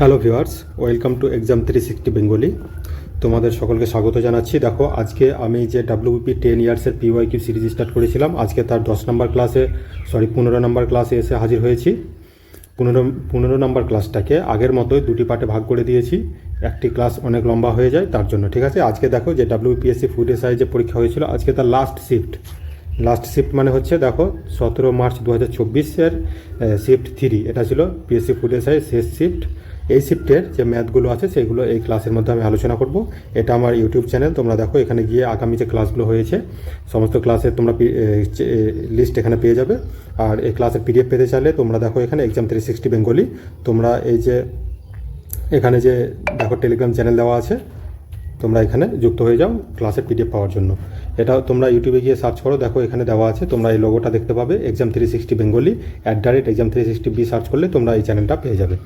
Hello viewers, welcome to exam 360 Bengali. তোমাদের সকলকে স্বাগত জানাচ্ছি। দেখো, আজকে আমি যে ডাব্লিউবিপি 10 ইয়ার্সের পিওয়াইকিউ সিরিজ স্টার্ট করেছিলাম, আজকে তার 15 নম্বর ক্লাসে এসে হাজির হয়েছি। 15 নম্বর ক্লাসটাকে আগের মতোই দুটি পার্টে ভাগ করে দিয়েছি। একটি ক্লাস অনেক লম্বা হয়ে যায় তার জন্য, ঠিক আছে। আজকে দেখো, যে ডাব্লিউপিএসসি ফুড এসআই যে পরীক্ষা হয়েছিল, আজকে তার লাস্ট শিফট মানে হচ্ছে, দেখো 17 মার্চ 2024-এর শিফট 3, এটা ছিল পিএসসি ফুড এসআই শেষ শিফট। এই শিফটের যে ম্যাথগুলো আছে সেগুলো এই ক্লাসের মধ্যে আমি আলোচনা করব। এটা আমার ইউটিউব চ্যানেল, তোমরা দেখো এখানে গিয়ে আগামী যে ক্লাসগুলো হয়েছে সমস্ত ক্লাসের তোমরা লিস্ট এখানে পেয়ে যাবে। আর এই ক্লাসের পিডিএফ পেতে চাইলে তোমরা দেখো এখানে এক্সাম 360 বেঙ্গলি, তোমরা এই যে এখানে যে দেখো টেলিগ্রাম চ্যানেল দেওয়া আছে, তোমরা এখানে যুক্ত হয়ে যাও ক্লাসের পিডিএফ পাওয়ার জন্য। এটা তোমরা ইউটিউবে গিয়ে সার্চ করো, দেখো এখানে দেওয়া আছে, তোমরা এই লোগোটা দেখতে পাবে, exam 360 Bengali @exam 360b search করলে তোমরা এই চ্যানেলটা পেয়ে যাবে।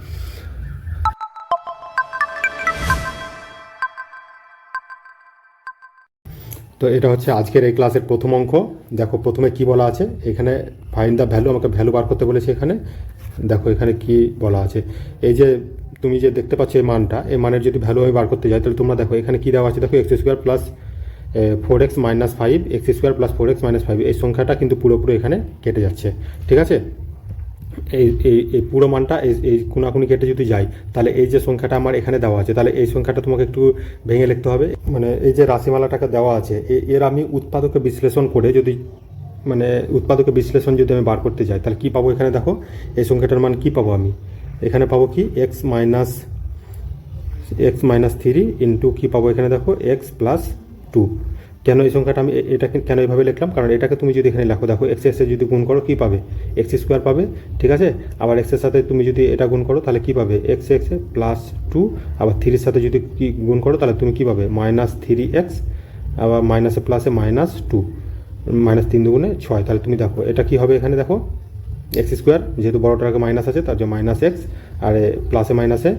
তো এটা হচ্ছে আজকের এই ক্লাসের প্রথম অঙ্ক। দেখো প্রথমে কি বলা আছে এখানে, ফাইন্ড দ্য ভ্যালু, আমাকে ভ্যালু বার করতে বলেছে এখানে। দেখো এখানে কি বলা আছে, এই যে তুমি যে দেখতে পাচ্ছ এই মানটা, এই মানের যদি ভ্যালু আমি বার করতে যাই, তাহলে তোমরা দেখো এখানে কি দেওয়া আছে, দেখো x² plus 4x minus 5, x² plus 4x minus 5, এই সংখ্যাটা কিন্তু পুরোপুরি এখানে কেটে যাচ্ছে, ঠিক আছে। এই পুরো মানটা এই কোনাকুনি কেটে যদি যাই, তাহলে এই যে সংখ্যাটা আমার এখানে দেওয়া আছে, তাহলে এই সংখ্যাটা তোমাকে একটু ভেঙে লিখতে হবে। মানে এই যে রাশিমালাটাকে দেওয়া আছে, এর আমি উৎপাদকে বিশ্লেষণ করে যদি যদি আমি বার করতে যাই, তাহলে কি পাবো এখানে দেখো, এই সংখ্যাটার মান কি পাবো আমি এখানে পাবো কি x মাইনাস 3 ইন্টু কি পাবো এখানে দেখো x প্লাস 2। কেন এই সংখ্যাটা আমি এটাকে কেন এইভাবে লিখলাম, কারণ এটাকে তুমি যদি এখানে লেখো, দেখো এক্স এর যদি গুণ করো কি পাবে, x² পাবে, ঠিক আছে। আবার এক্সের সাথে তুমি যদি এটা গুণ করো তাহলে কি পাবে, x প্লাস 2, আবার 3-এর সাথে যদি কি গুণ করো তাহলে তুমি কি পাবে, মাইনাস 3x, আবার মাইনাসে প্লাসে মাইনাস 2, মাইনাস 3 দুগুণে 6। তাহলে তুমি দেখো এটা কি হবে এখানে দেখো, x², যেহেতু বড়টার আগে মাইনাস আছে তার জন্য মাইনাস x, আর প্লাসে মাইনাসে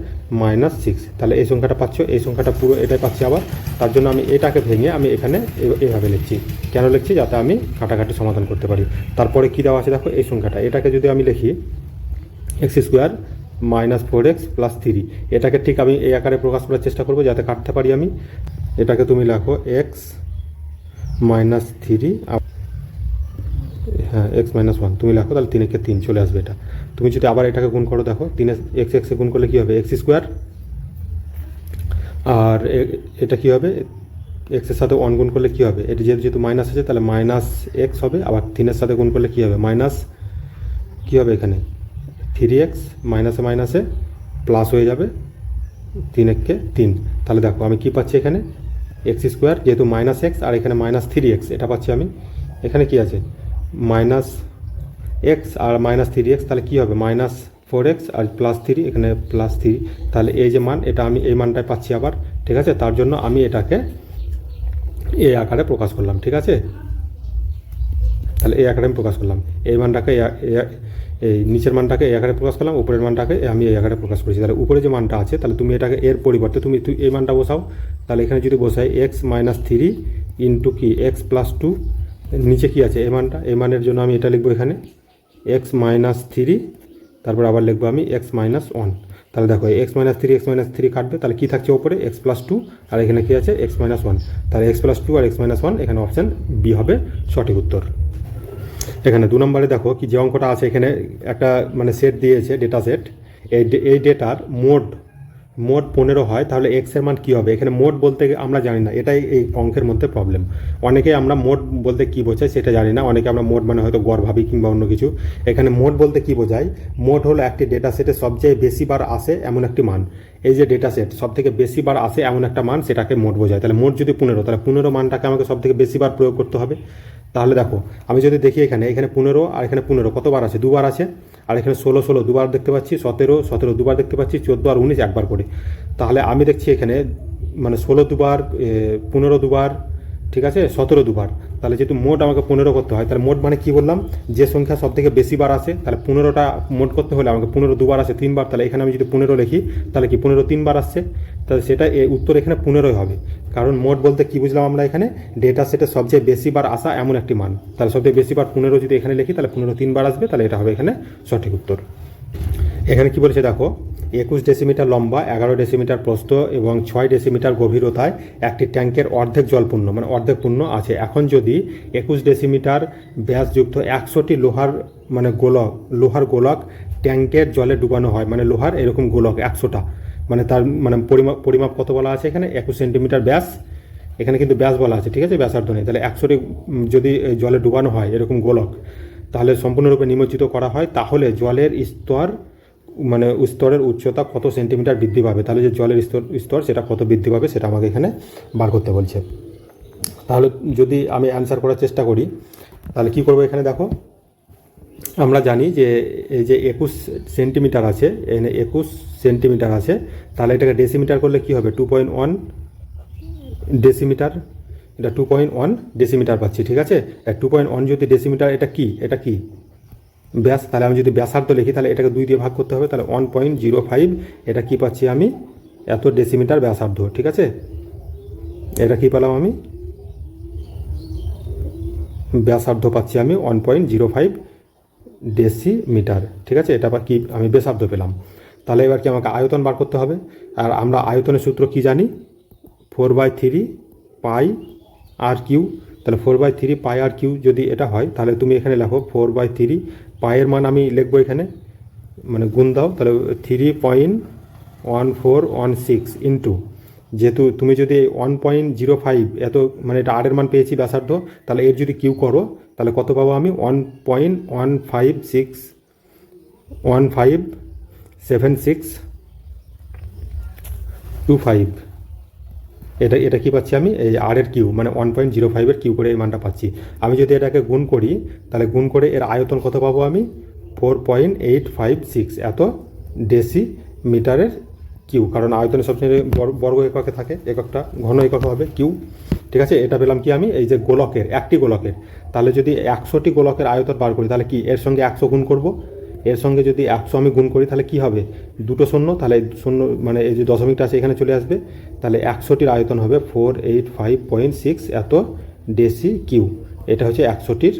মাইনাস 6। তাহলে এই সংখ্যাটা পাচ্ছ, এই সংখ্যাটা পুরো এটাই পাচ্ছি। আবার তার জন্য আমি এটাকে ভেঙে আমি এখানে এভাবে লিখছি। কেন লিখছি, যাতে আমি কাটাকাটি সমাধান করতে পারি। তারপরে কি দেওয়া আছে দেখো, এই সংখ্যাটা, এটাকে যদি আমি লিখি x² মাইনাস 4x প্লাস 3, এটাকে ঠিক আমি এই আকারে প্রকাশ করার চেষ্টা করবো যাতে কাটতে পারি আমি। এটাকে তুমি লেখো x মাইনাস 3, হ্যাঁ x মাইনাস 1 তুমি লেখো, তাহলে 3 3 চলে আসবে এটা। তুমি যদি আবার এটাকে গুণ করো, দেখো 3 x এ গুণ করলে কী হবে, x², আর এটা কী হবে, এক্সের সাথে 1 গুণ করলে কী হবে, এটা যেহেতু মাইনাস আছে তাহলে মাইনাস x হবে, আবার 3-এর সাথে গুণ করলে কী হবে, মাইনাস কী হবে এখানে 3x, মাইনাসে মাইনাসে প্লাস হয়ে যাবে, 3 × 3। তাহলে দেখো আমি কি পাচ্ছি এখানে, x², যেহেতু মাইনাস x আর এখানে মাইনাস 3x, এটা পাচ্ছি আমি। এখানে কি আছে, মাইনাস x আর মাইনাস 3x, তাহলে কী হবে, মাইনাস 4x আর প্লাস 3, এখানে প্লাস 3। তাহলে এই যে মান, এটা আমি এই মানটাই পাচ্ছি আবার, ঠিক আছে। তার জন্য আমি এটাকে এই আকারে প্রকাশ করলাম, ঠিক আছে। তাহলে এই আকারে আমি প্রকাশ করলাম, এই মানটাকে এই নিচের মানটাকে এই আকারে প্রকাশ করলাম, উপরের মানটাকে আমি এই আকারে প্রকাশ করেছি। তাহলে উপরে যে মানটা আছে, তাহলে তুমি এটাকে এর পরিবর্তে তুমি এই মানটা বসাও। তাহলে এখানে যদি বসাই x মাইনাস 3 ইন্টু কি x প্লাস 2, নিচে কি আছে এই মানটা, এই মানের জন্য আমি এটা লিখবো এখানে x মাইনাস 3, তারপর আবার লিখবো আমি x মাইনাস 1। তাহলে দেখো x মাইনাস 3 কাটবে, তাহলে কি থাকছে ওপরে, x প্লাস 2, আর এখানে কি আছে x মাইনাস 1। তাহলে x প্লাস 2 আর x মাইনাস 1, এখানে অপশান বি হবে সঠিক উত্তর। এখানে 2 নম্বরে দেখো কি যে অঙ্কটা আছে, এখানে একটা মানে সেট দিয়েছে, ডেটা সেট। এই ডেটার মোট 15 হয়, তাহলে x এর মান কী হবে। এখানে মোট বলতে আমরা জানি না, এটাই এই অঙ্কের মধ্যে প্রবলেম। অনেকে আমরা মোট বলতে কী বোঝাই সেটা জানি না, অনেকে আমরা মোট মানে হয়তো গড় ভাবি কিংবা অন্য কিছু। এখানে মোট বলতে কী বোঝায়, মোট হলো একটি ডেটা সেটের সবচেয়ে বেশি বার আসে এমন একটি মান। এই যে ডেটা সেট সব থেকে বেশি বার আসে এমন একটা মান, সেটাকে মোট বোঝায়। তাহলে মোট যদি 15, তাহলে 15 মানটাকে আমাকে সব থেকে বেশি বার প্রয়োগ করতে হবে। তাহলে দেখো আমি যদি দেখি এখানে 15 আর এখানে 15 কতবার আছে, 2 বার আছে। আর এখানে 16 দুবার দেখতে পাচ্ছি, 17 দুবার দেখতে পাচ্ছি, 14 আর 19 একবার করে। তাহলে আমি দেখছি এখানে মানে 16 দুবার, 15 দুবার, ঠিক আছে, 17 দুবার। তাহলে যেহেতু মোট আমাকে 15 করতে হয়, তাহলে মোট মানে কি বললাম, যে সংখ্যা সব থেকে বেশি বার আসে, তাহলে 15টা মোট করতে হলে আমাকে 15 দুবার আসে 3 বার। তাহলে এখানে আমি যদি 15 লিখি, তাহলে কি 15 3 বার আসছে, তাহলে সেটা উত্তর এখানে 15ই হবে। কারণ মোট বলতে কি বুঝলাম আমরা, এখানে ডেটা সেটে সবচেয়ে বেশি বার আসা এমন একটি মান। তাহলে সবচেয়ে বেশি বার 15 যদি এখানে লিখি, তাহলে 15 3 বার আসবে, তাহলে এটা হবে এখানে সঠিক উত্তর। এখানে কি বলেছে দেখো, 21 ডেসিমিটার লম্বা, 11 ডেসিমিটার প্রস্থ এবং 6 ডেসিমিটার গভীরতায় একটি ট্যাঙ্কের অর্ধেক জল পূর্ণ, মানে অর্ধেক পূর্ণ আছে। এখন যদি 21 ডেসিমিটার ব্যাসযুক্ত 100টি লোহার গোলক ট্যাঙ্কের জলে ডুবানো হয়, মানে লোহার এরকম গোলক 100টা, মানে তার মানে পরিমাপ কত বলা আছে এখানে, 21 সেন্টিমিটার ব্যাস, এখানে কিন্তু ব্যাস বলা আছে, ঠিক আছে, ব্যাসার্ধ নেই। তাহলে 100টি যদি জলে ডুবানো হয় এরকম গোলক, তাহলে সম্পূর্ণরূপে নিমজ্জিত করা হয়, তাহলে জলের স্তরের উচ্চতা কত সেন্টিমিটার বৃদ্ধি পাবে, তাহলে যে জলের স্তর সেটা কত বৃদ্ধি পাবে সেটা আমাকে এখানে বার করতে বলছে। তাহলে যদি আমি অ্যান্সার করার চেষ্টা করি, তাহলে কি করব, এখানে দেখো আমরা জানি যে এই যে 21 সেন্টিমিটার আছে, এখানে 21 সেন্টিমিটার আছে, তাহলে এটাকে ডেসিমিটার করলে কি হবে, 2.1 ডেসিমিটার, এটা 2.1 ডেসিমিটার পাচ্ছি, ঠিক আছে। 2.1 যদি ডেসিমিটার, এটা কি ব্যাস, তাহলে আমি যদি ব্যাসার্ধ লিখি তাহলে এটাকে 2 দিয়ে ভাগ করতে হবে, তাহলে 1.05, এটা কি পাচ্ছি আমি, এত ডেসিমিটার ব্যাসার্ধ, ঠিক আছে। এটা কি পেলাম আমি, ব্যাসার্ধ পাচ্ছি আমি 1.05 ডেসিমিটার, ঠিক আছে, এটা কি আমি ব্যাসার্ধ পেলাম। তাহলে এবার কি আমাকে আয়তন বার করতে হবে, আর আমরা আয়তনের সূত্র কি জানি, 4/3 পাই আর কিউ। তাহলে 4/3 পাই আর কিউ যদি এটা হয়, তাহলে তুমি এখানে লেখো 4/3 পায়ের মান আমি লিখবো এখানে, মানে গুণ দাও, তাহলে 3.1416 ইন্টু, যেহেতু তুমি যদি 1.05 এত মানে এটা আর এর মান পেয়েছি ব্যাসার্ধ, তাহলে এর যদি কিউ করো তাহলে কত পাবো আমি, 1.157625। এটা কি পাচ্ছি আমি, এই আর এর কিউ মানে 1.05 কিউ করে এই মানটা পাচ্ছি। আমি যদি এটাকে গুণ করি, তাহলে গুণ করে এর আয়তন কত পাবো আমি, 4.856 এত ডেসিমিটারের কিউ, কারণ আয়তনের সবচেয়ে বর্গ এককে থাকে, এককটা ঘন একক হবে কিউ, ঠিক আছে। এটা পেলাম কি আমি, এই যে গোলকের একটি গোলকের, তাহলে যদি 100টি গোলকের আয়তন বার করি, তাহলে কি এর সঙ্গে 100 গুণ করব, এর সঙ্গে যদি 100 আমি গুণ করি তাহলে কি হবে, দুটো শূন্য, তাহলে শূন্য মানে এই যে দশমিকটা আছে এখানে চলে আসবে, তাহলে 100টির আয়তন হবে 485.6 এত ডেসি কিউ। এটা হচ্ছে 100টির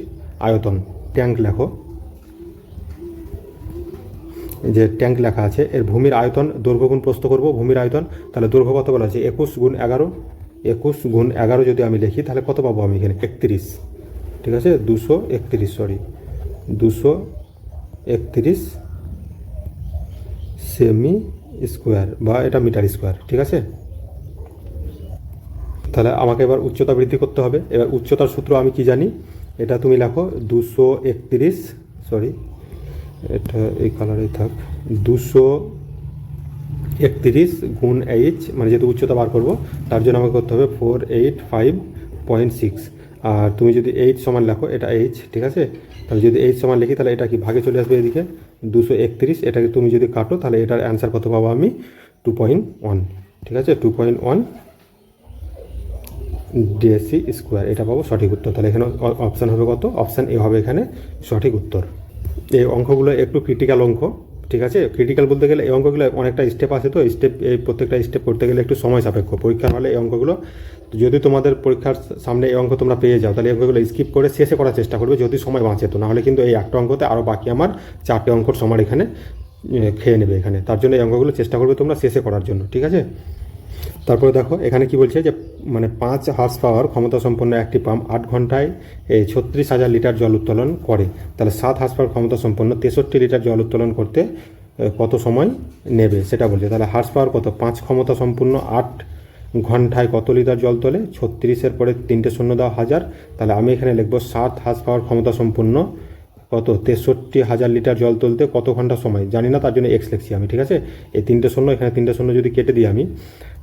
আয়তন। ট্যাঙ্ক লেখো, যে ট্যাঙ্ক লেখা আছে এর ভূমির আয়তন দৈর্ঘ্য গুণ প্রস্থ করব, ভূমির আয়তন, তাহলে দৈর্ঘ্য কত বলা আছে, 21 গুণ 11 যদি আমি লিখি তাহলে কত পাবো আমি এখানে, 31, ঠিক আছে, 231 সেমি স্কোয়ার, বা এটা মিটার স্কোয়ার, ঠিক আছে। তাহলে আমাকে এবার উচ্চতা বৃদ্ধি করতে হবে। এবার উচ্চতার সূত্র আমি কি জানি, এটা তুমি লেখো 231, এটা এই কালারেই থাক, 231 গুণ এইচ, মানে যেহেতু উচ্চতা বার করবো তার জন্য আমাকে করতে হবে 485.6, আর তুমি যদি এইচ সমান লেখো, এটা এইচ, ঠিক আছে। তাহলে যদি এইচ সমান লিখি তাহলে এটা কি ভাগে চলে আসবে এদিকে, 231, এটাকে তুমি যদি কাটো তাহলে এটার অ্যান্সার কত পাবো আমি, 2.1, ঠিক আছে, 2.1 ডেসি স্কোয়ার, এটা পাবো সঠিক উত্তর। তাহলে এখানে অপশান হবে কত, অপশান এ হবে এখানে সঠিক উত্তর। এই অঙ্কগুলো একটু ক্রিটিক্যাল অঙ্ক, ঠিক আছে। ক্রিটিক্যাল বলতে গেলে এই অঙ্কগুলো অনেকটা স্টেপ আছে, তো এই প্রত্যেকটা স্টেপ করতে গেলে একটু সময় সাপেক্ষ। পরীক্ষার হলে এই অঙ্কগুলো, যদি তোমাদের পরীক্ষার সামনে এই অঙ্ক তোমরা পেয়ে যাও তাহলে এই অঙ্কগুলো স্কিপ করে শেষে করার চেষ্টা করবে যদি সময় বাঁচে, তো নাহলে কিন্তু এই একটা অঙ্কতে আরও বাকি আমার 4টে অঙ্কর সময় এখানে খেয়ে নেবে এখানে। তার জন্য এই অঙ্কগুলো চেষ্টা করবে তোমরা শেষে করার জন্য, ঠিক আছে। তারপরে দেখো এখানে কি বলছে যে মানে 5 হর্স পাওয়ার ক্ষমতা সম্পন্ন একটি পাম্প 8 ঘন্টায় 36,000 লিটার জল উত্তোলন করে, তাহলে 7 হর্স পাওয়ার ক্ষমতা সম্পন্ন 63 লিটার জল উত্তোলন করতে কত সময় নেবে সেটা বলছে। তাহলে হর্স পাওয়ার কত, 5 ক্ষমতা সম্পন্ন 8 ঘন্টায় কত লিটার জল তোলে, 36-এর পরে 3টে শূন্য দাও 1000, তাহলে আমি এখানে লিখবো 7 হর্স পাওয়ার ক্ষমতা সম্পন্ন কত 63,000 লিটার জল তুলতে কত ঘন্টা সময় জানি না, তার জন্য এক্স লিখছি আমি, ঠিক আছে। এই 3টে শূন্য, এখানে 3টে শূন্য যদি কেটে দিই আমি,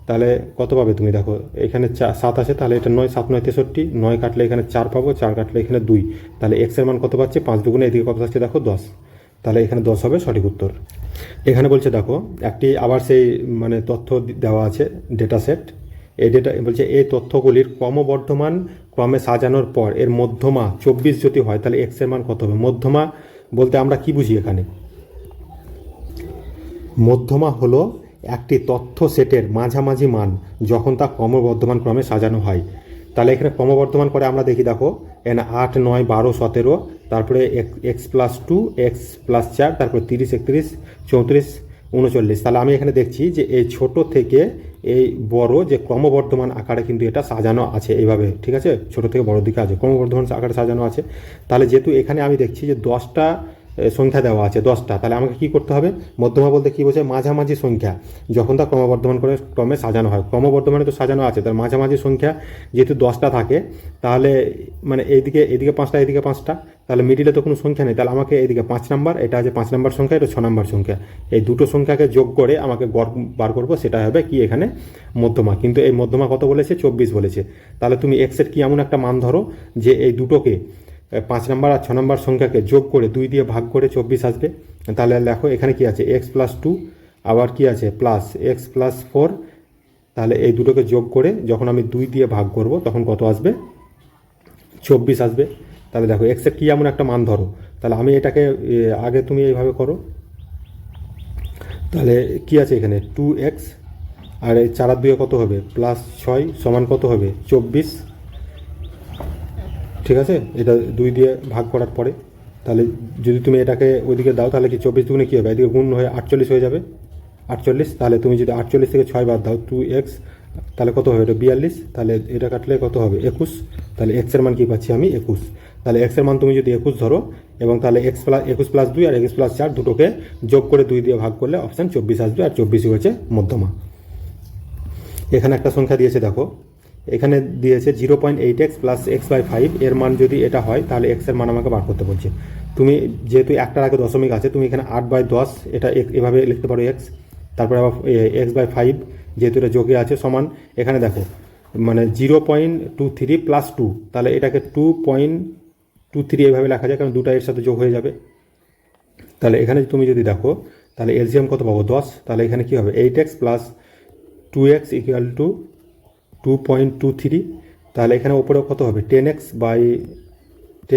তাহলে কত পাবে তুমি দেখো, এখানে 7 আছে, তাহলে এটা 9 7 9 63, 9 কাটলে এখানে 4 পাবো, 4 কাটলে এখানে 2, তাহলে এক্সের মান কত পাচ্ছে, 5 দুগুণে এদিকে কত আসছে দেখো 10, তাহলে এখানে 10 হবে সঠিক উত্তর। এখানে বলছে দেখো একটি আবার সেই মানে তথ্য দেওয়া আছে ডেটা সেট, এই ডেটা বলছে এই তথ্যগুলির ক্রমবর্ধমান ক্রমে সাজানোর পর এর মধ্যমা 24 যদি হয় তাহলে এক্সের মান কত হবে। মধ্যমা বলতে আমরা কি বুঝি এখানে, মধ্যমা হলো একটি তথ্য সেটের মাঝামাঝি মান যখন তা ক্রমবর্ধমান ক্রমে সাজানো হয়। তাহলে এখানে ক্রমবর্ধমান করে আমরা দেখি দেখো এখানে 8 9 12 17, তারপরে x+2 x+4, তারপরে 30 31 34 39। তাহলে আমি এখানে দেখছি যে এই ছোট থেকে এই বড় যে ক্রমবর্ধমান আকারে কিন্তু এটা সাজানো আছে এইভাবে, ঠিক আছে, ছোট থেকে বড় দিকে আছে ক্রমবর্ধমান আকারে সাজানো আছে। তাহলে যেহেতু এখানে আমি দেখছি যে 10টা সংখ্যা দেওয়া আছে 10টা, তাহলে আমাকে কি করতে হবে, মধ্যমা বলতে কী বোঝায়, মাঝামাঝি সংখ্যা যখন তা ক্রমবর্ধমান করে ক্রমে সাজানো হয়, ক্রমবর্ধমানে তো সাজানো আছে, তার মাঝামাঝি সংখ্যা যেহেতু 10টা থাকে, তাহলে মানে এদিকে 5টা এদিকে 5টা, তাহলে মিডিলে তো কোনো সংখ্যা নেই, তাহলে আমাকে এদিকে 5 নাম্বার, এটা আছে 5 নাম্বার সংখ্যা, এটা 6 নাম্বার সংখ্যা, এই দুটো সংখ্যাকে যোগ করে আমাকে গড় বার করবো, সেটা হবে কি এখানে মধ্যমা। কিন্তু এই মধ্যমা কত বলেছে, 24 বলেছে। তাহলে তুমি এক্সের কি এমন একটা মান ধরো যে এই দুটোকে 5 নাম্বার আর 6 নাম্বার সংখ্যাকে যোগ করে 2 দিয়ে ভাগ করে 24 আসবে। তাহলে দেখো এখানে কি আছে, x+2, আবার কি আছে প্লাস x+4, তাহলে এই দুটোকে যোগ করে যখন আমি 2 দিয়ে ভাগ করব তখন কত আসবে, 24 আসবে। তাহলে দেখো এক্সের কি এমন একটা মান ধরো, তাহলে আমি এটাকে আগে তুমি এইভাবে করো। তাহলে কি আছে এখানে 2x, আর এই 4 আর 2 কত হবে, +6 সমান কত হবে 24, ঠিক আছে। এটা 2 দিয়ে ভাগ করার পরে তাহলে যদি তুমি এটাকে ওইদিকে দাও তাহলে কি 24 দুগুণে কী হবে, এদিকে গুণ হয়ে 48 হয়ে যাবে, 48। তাহলে তুমি যদি 48 থেকে 6 বাদ দাও 2x, তাহলে কত হবে, এটা 42, তাহলে এটা কাটলে কত হবে 21, তাহলে এক্সের মান কী পাচ্ছি আমি 21। তাহলে এক্সের মান তুমি যদি 21 ধরো, এবং তাহলে x+21+2 আর x+4 দুটোকে যোগ করে 2 দিয়ে ভাগ করলে অপশান 24 আসবে, আর 24 হয়েছে মধ্যমা। এখানে একটা সংখ্যা দিয়েছে দেখো, এখানে দিয়েছে 0.8x + x/5, এর মান যদি এটা হয় তাহলে x এর মান আমাকে বার করতে বলছে। তুমি যেহেতু একটার আগে দশমিক আছে, তুমি এখানে 8/10 এটা এভাবে লিখতে পারো x, তারপরে আবার x/5 যেহেতু এটা যোগে আছে সমান, এখানে দেখো মানে 0.23 + 2, তাহলে এটাকে 2.23 এইভাবে লেখা যায়, কারণ দুটা এর সাথে যোগ হয়ে যাবে। তাহলে এখানে তুমি যদি দেখো তাহলে এলসিএম কত পাবো 10, তাহলে এখানে কী হবে 8x + 2x = 2.23, তাহলে এখানে ওপরে কত হবে 10x/10 =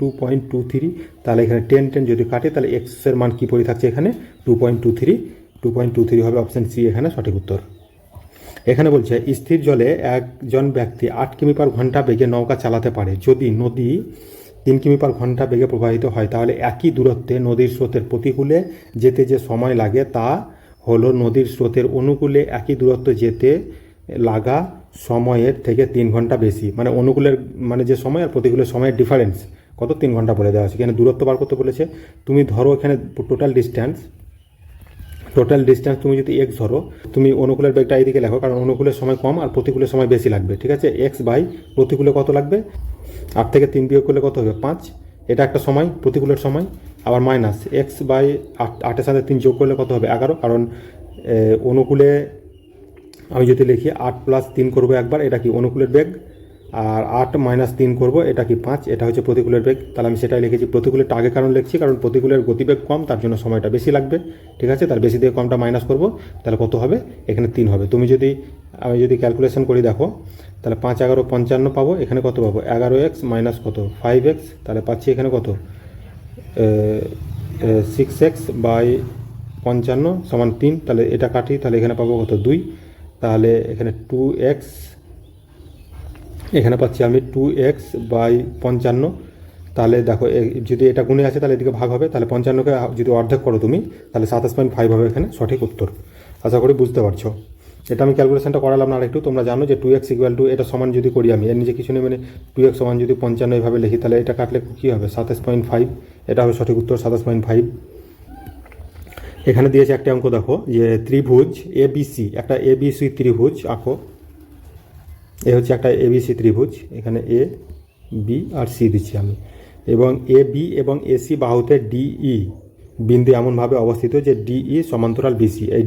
2.23, তাহলে এখানে 10 যদি কাটে তাহলে x এর মান কী পড়ে থাকছে এখানে 2.23 হবে, অপশান সি এখানে সঠিক উত্তর। এখানে বলছে স্থির জলে একজন ব্যক্তি 8 কিমি/ঘন্টা বেগে নৌকা চালাতে পারে, যদি নদী 3 কিমি/ঘন্টা বেগে প্রবাহিত হয়, তাহলে একই দূরত্বে নদীর স্রোতের প্রতিকূলে যেতে যে সময় লাগে তা হলো নদীর স্রোতের অনুকূলে একই দূরত্ব যেতে লাগা সময়ের থেকে 3 ঘন্টা বেশি। মানে অনুকূলের মানে যে সময় আর প্রতিকূলের সময়ের ডিফারেন্স কত, 3 ঘন্টা বলে দেওয়া আছে। এখানে দূরত্ব বার করতে বলেছে, তুমি ধরো এখানে টোটাল ডিস্ট্যান্স তুমি যদি x ধরো, তুমি অনুকূলের বেগটা এইদিকে লেখো, কারণ অনুকূলের সময় কম আর প্রতিকূলের সময় বেশি লাগবে, ঠিক আছে। x/প্রতিকূলে কত লাগবে, 8 থেকে 3 বিয়োগ করলে কত হবে 5, এটা একটা সময় প্রতিকূলের সময়, আবার মাইনাস x/8, 8-এর সাথে 3 যোগ করলে কত হবে 11, কারণ অনুকূলে আমি যদি লিখি 8 + 3 করবো একবার, এটা কি অনুকূলের বেগ, আর 8 - 3 করবো এটা কি 5, এটা হচ্ছে প্রতিকূলের বেগ। তাহলে আমি সেটাই লিখেছি, প্রতিকূলেরটা আগে কারণ লিখছি কারণ প্রতিকূলের গতিবেগ কম, তার জন্য সময়টা বেশি লাগবে, ঠিক আছে। তার বেশি দিয়ে কমটা মাইনাস করবো, তাহলে কত হবে এখানে 3 হবে। আমি যদি ক্যালকুলেশন করি দেখো, তাহলে 5 × 11 = 55 পাবো, এখানে কত পাবো 11x - কত 5x, তাহলে পাচ্ছি এখানে কত 6x/55 = 3, তাহলে এটা কাটি তাহলে এখানে পাবো কত 2, তাহলে এখানে 2x, এখানে পাচ্ছি আমি 2x/55, তাহলে দেখো যদি এটা গুণে আছে তাহলে এদিকে ভাগ হবে, তাহলে 55কে যদি অর্ধেক করো তুমি তাহলে 27.5 হবে এখানে সঠিক উত্তর। আশা করি বুঝতে পারছো। এটা আমি ক্যালকুলেশনটা করালাম না আরেকটু, তোমরা জানো যে 2x = এটা সমান যদি করি আমি এর নিচে কিছু নেই, মানে 2x সমান যদি 55 এইভাবে লিখি তাহলে এটা কাটলে কী হবে 27.5, এটা হবে সঠিক উত্তর 27.5। এখানে দিয়েছে একটা অঙ্ক দেখো, যে ত্রিভুজ ABC, একটা ABC ত্রিভুজ আঁকো, এ হচ্ছে একটা ABC ত্রিভুজ, এখানে A B আর C দিচ্ছি আমি, এবং AB এবং AC বাহুতে DE বিন্দু এমনভাবে অবস্থিত যে DE সমান্তরাল BC, এই